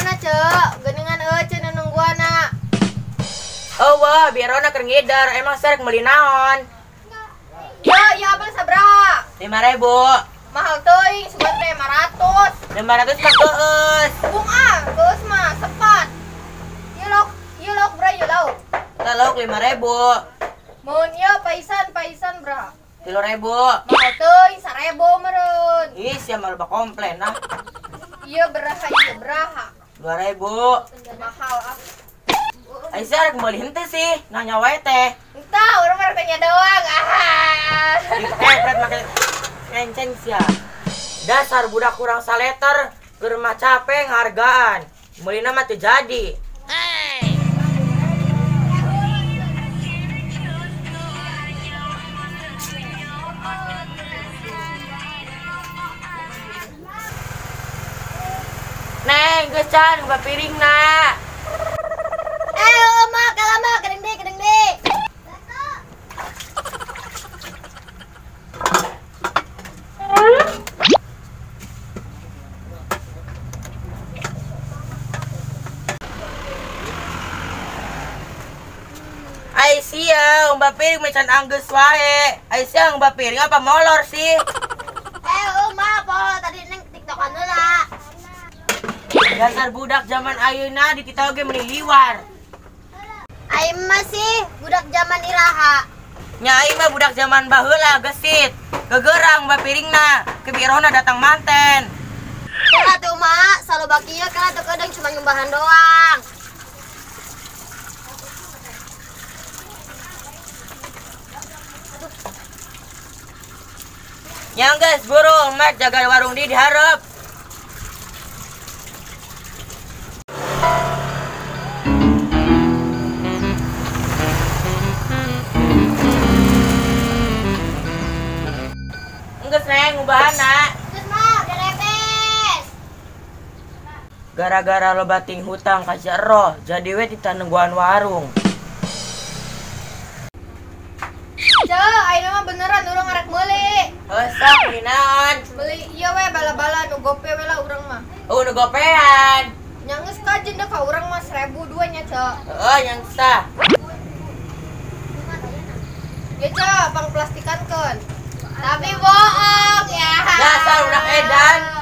na cek, geningan ece nunggu anak. Oh wah, biar ona keur ngedar, emang serek meuli naon? Ya apa sabra? 5.000. Mahal teuing, sugan teh 500. 500 mah geus. Bung geus mah sepat. Ieu lok bra ieu lauk. Lauk 5.000. Mun ieu paisan bra. 3.000. Mahal teuing 1.000 meureun. Ih, sia mah loba komplain nah. Ieu beraha. 2.000. Mahal ah. Aisyah rek meuli henteu sih, nanya wae teh. Entah, urang mah tanya doang. Dipepret make kenceng sia. Dasar budak kurang saleter, keur mah capek nghargaan. Meulina mah teu jadi. Neng, geus can buka piringna. Mak, kalama, kedeng deh. Aisyah, umba piring mecan anggeus wae. Aisyah, umba piring apa molor sih? Mak, po tadi neng tiktokan heula. Dasar budak zaman ayeuna di kita oge meuni liwar. Aing mah sih budak zaman iraha. Nya aing mah budak zaman baheula gesit. Gegerang umba piringna, kebirona datang manten. Kala tuh mak, saloba kieu kala tuh kadang cuma nyumbahan doang. Yang geus burung mat jaga warung di dihareup. Geus neng ngubahana. Terus mak, udah lepes. Gara-gara lo bating hutang ka Jero, jadi we ditanengguan warung. Ayeuna mah beneran urang arek meuli. Heusak meuli naon? Meuli ieu we bala-bala nu gope we lah urang mah. Nu gopean. Nya geus kajen deh ka urang mah 1.000 dua nya, Cek. Heeh, yang sah. Ge, Cek, pang plastikankeun. Tapi bohong ya. Dasar udah edan.